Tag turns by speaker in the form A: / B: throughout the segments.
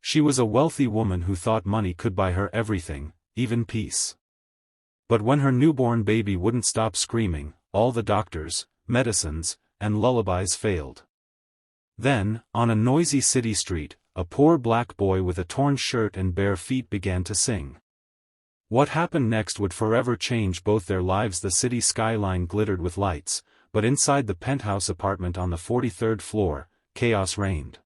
A: She was a wealthy woman who thought money could buy her everything, even peace. But when her newborn baby wouldn't stop screaming, all the doctors, medicines, and lullabies failed. Then, on a noisy city street, a poor black boy with a torn shirt and bare feet began to sing. What happened next would forever change both their lives. The city skyline glittered with lights, but inside the penthouse apartment on the 43rd floor, chaos reigned.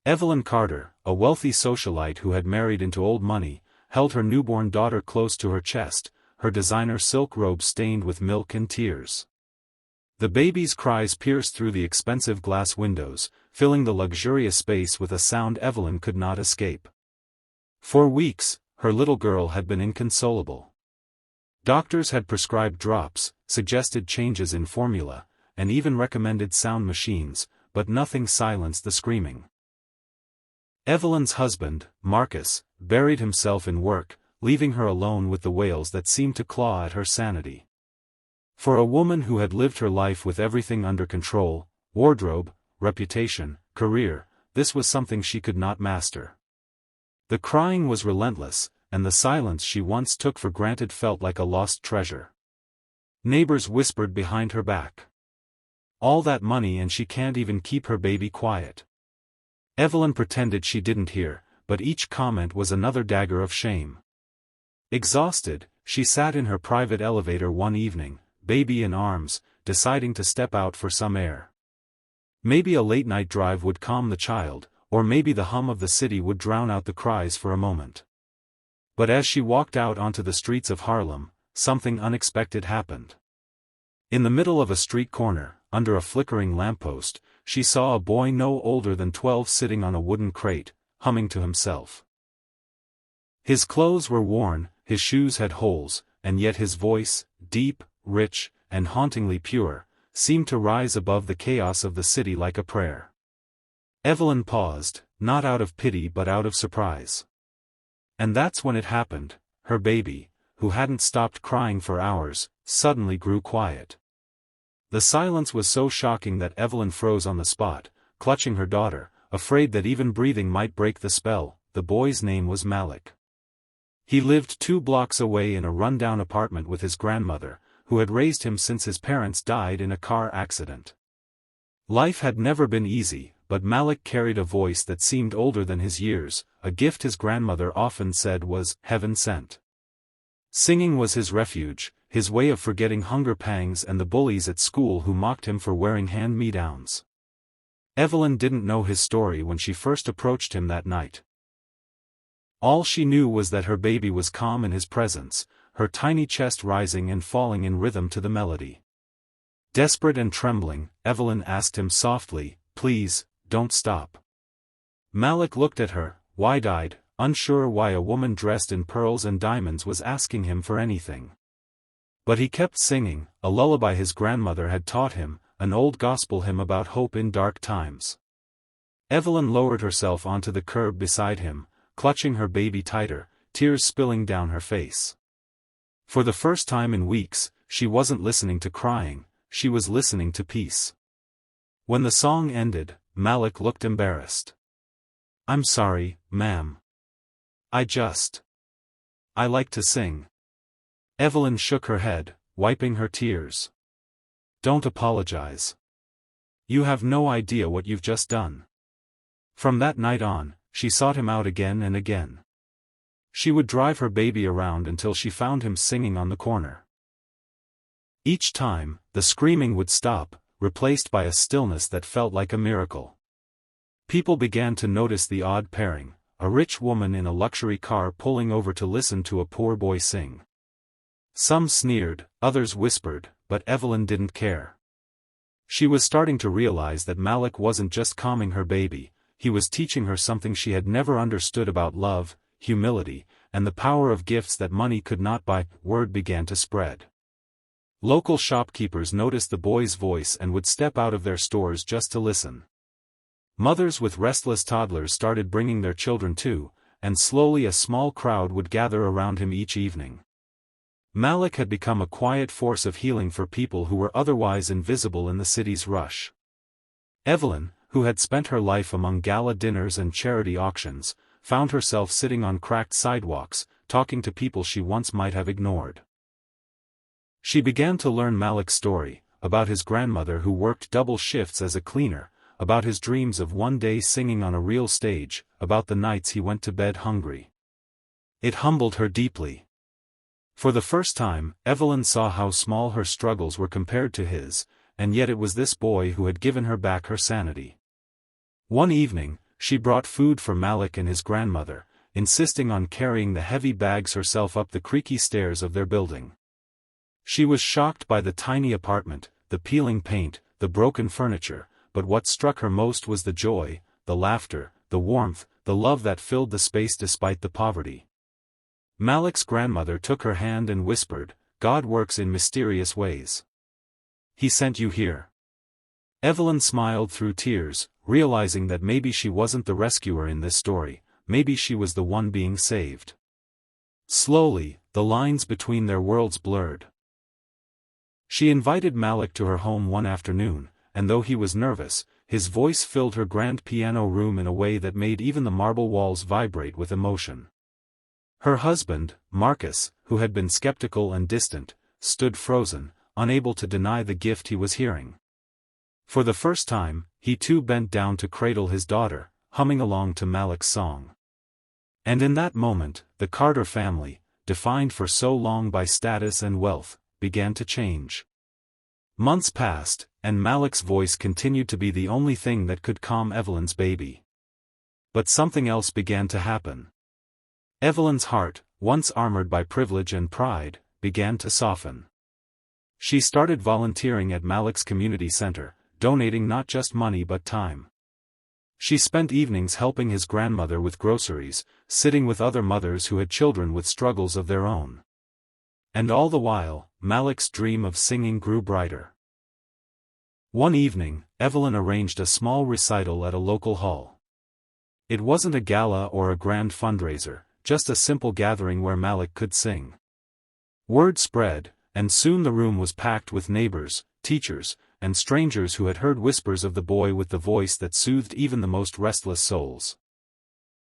A: Evelyn Carter, a wealthy socialite who had married into old money, held her newborn daughter close to her chest, her designer silk robe stained with milk and tears. The baby's cries pierced through the expensive glass windows, filling the luxurious space with a sound Evelyn could not escape. For weeks, her little girl had been inconsolable. Doctors had prescribed drops, suggested changes in formula, and even recommended sound machines, but nothing silenced the screaming. Evelyn's husband, Marcus, buried himself in work, leaving her alone with the wails that seemed to claw at her sanity. For a woman who had lived her life with everything under control, wardrobe, reputation, career, this was something she could not master. The crying was relentless, and the silence she once took for granted felt like a lost treasure. Neighbors whispered behind her back. "All that money and she can't even keep her baby quiet." Evelyn pretended she didn't hear, but each comment was another dagger of shame. Exhausted, she sat in her private elevator one evening, baby in arms, deciding to step out for some air. Maybe a late-night drive would calm the child, or maybe the hum of the city would drown out the cries for a moment. But as she walked out onto the streets of Harlem, something unexpected happened. In the middle of a street corner, under a flickering lamppost, she saw a boy no older than 12 sitting on a wooden crate, humming to himself. His clothes were worn, his shoes had holes, and yet his voice, deep, rich, and hauntingly pure, seemed to rise above the chaos of the city like a prayer. Evelyn paused, not out of pity but out of surprise. And that's when it happened. Her baby, who hadn't stopped crying for hours, suddenly grew quiet. The silence was so shocking that Evelyn froze on the spot, clutching her daughter, afraid that even breathing might break the spell. The boy's name was Malik. He lived 2 blocks away in a rundown apartment with his grandmother, who had raised him since his parents died in a car accident. Life had never been easy, but Malik carried a voice that seemed older than his years, a gift his grandmother often said was heaven sent. Singing was his refuge, his way of forgetting hunger pangs and the bullies at school who mocked him for wearing hand-me-downs. Evelyn didn't know his story when she first approached him that night. All she knew was that her baby was calm in his presence, her tiny chest rising and falling in rhythm to the melody. Desperate and trembling, Evelyn asked him softly, "Please, don't stop." Malik looked at her, wide-eyed, unsure why a woman dressed in pearls and diamonds was asking him for anything. But he kept singing, a lullaby his grandmother had taught him, an old gospel hymn about hope in dark times. Evelyn lowered herself onto the curb beside him, clutching her baby tighter, tears spilling down her face. For the first time in weeks, she wasn't listening to crying, she was listening to peace. When the song ended, Malik looked embarrassed. "I'm sorry, ma'am. I like to sing." Evelyn shook her head, wiping her tears. "Don't apologize. You have no idea what you've just done." From that night on, she sought him out again and again. She would drive her baby around until she found him singing on the corner. Each time, the screaming would stop, replaced by a stillness that felt like a miracle. People began to notice the odd pairing, a rich woman in a luxury car pulling over to listen to a poor boy sing. Some sneered, others whispered, but Evelyn didn't care. She was starting to realize that Malik wasn't just calming her baby, he was teaching her something she had never understood about love, humility, and the power of gifts that money could not buy. Word began to spread. Local shopkeepers noticed the boy's voice and would step out of their stores just to listen. Mothers with restless toddlers started bringing their children too, and slowly a small crowd would gather around him each evening. Malik had become a quiet force of healing for people who were otherwise invisible in the city's rush. Evelyn, who had spent her life among gala dinners and charity auctions, found herself sitting on cracked sidewalks, talking to people she once might have ignored. She began to learn Malik's story, about his grandmother who worked double shifts as a cleaner, about his dreams of one day singing on a real stage, about the nights he went to bed hungry. It humbled her deeply. For the first time, Evelyn saw how small her struggles were compared to his, and yet it was this boy who had given her back her sanity. One evening, she brought food for Malik and his grandmother, insisting on carrying the heavy bags herself up the creaky stairs of their building. She was shocked by the tiny apartment, the peeling paint, the broken furniture, but what struck her most was the joy, the laughter, the warmth, the love that filled the space despite the poverty. Malik's grandmother took her hand and whispered, "God works in mysterious ways. He sent you here." Evelyn smiled through tears, realizing that maybe she wasn't the rescuer in this story, maybe she was the one being saved. Slowly, the lines between their worlds blurred. She invited Malik to her home one afternoon, and though he was nervous, his voice filled her grand piano room in a way that made even the marble walls vibrate with emotion. Her husband, Marcus, who had been skeptical and distant, stood frozen, unable to deny the gift he was hearing. For the first time, he too bent down to cradle his daughter, humming along to Malik's song. And in that moment, the Carter family, defined for so long by status and wealth, began to change. Months passed, and Malik's voice continued to be the only thing that could calm Evelyn's baby. But something else began to happen. Evelyn's heart, once armored by privilege and pride, began to soften. She started volunteering at Malik's community center, donating not just money but time. She spent evenings helping his grandmother with groceries, sitting with other mothers who had children with struggles of their own. And all the while, Malik's dream of singing grew brighter. One evening, Evelyn arranged a small recital at a local hall. It wasn't a gala or a grand fundraiser, just a simple gathering where Malik could sing. Word spread, and soon the room was packed with neighbors, teachers, and strangers who had heard whispers of the boy with the voice that soothed even the most restless souls.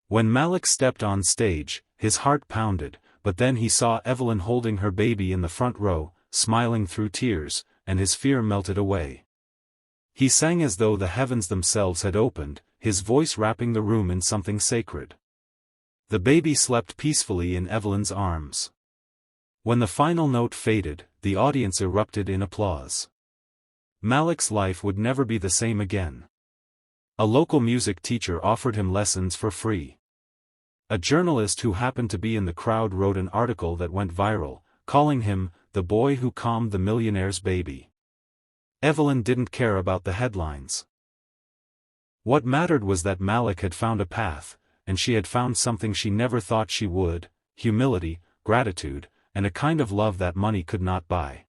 A: When Malik stepped on stage, his heart pounded, but then he saw Evelyn holding her baby in the front row, smiling through tears, and his fear melted away. He sang as though the heavens themselves had opened, his voice wrapping the room in something sacred. The baby slept peacefully in Evelyn's arms. When the final note faded, the audience erupted in applause. Malik's life would never be the same again. A local music teacher offered him lessons for free. A journalist who happened to be in the crowd wrote an article that went viral, calling him, "the boy who calmed the millionaire's baby." Evelyn didn't care about the headlines. What mattered was that Malik had found a path, and she had found something she never thought she would: humility, gratitude, and a kind of love that money could not buy.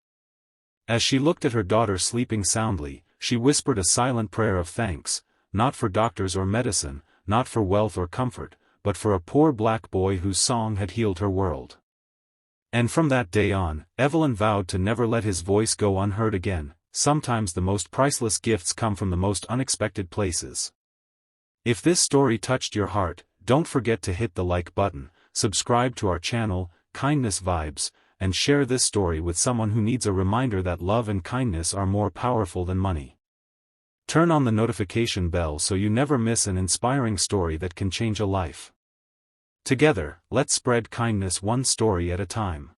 A: As she looked at her daughter sleeping soundly, she whispered a silent prayer of thanks, not for doctors or medicine, not for wealth or comfort, but for a poor black boy whose song had healed her world. And from that day on, Evelyn vowed to never let his voice go unheard again. Sometimes the most priceless gifts come from the most unexpected places. If this story touched your heart, don't forget to hit the like button, subscribe to our channel, Kindness Vibes, and share this story with someone who needs a reminder that love and kindness are more powerful than money. Turn on the notification bell so you never miss an inspiring story that can change a life. Together, let's spread kindness one story at a time.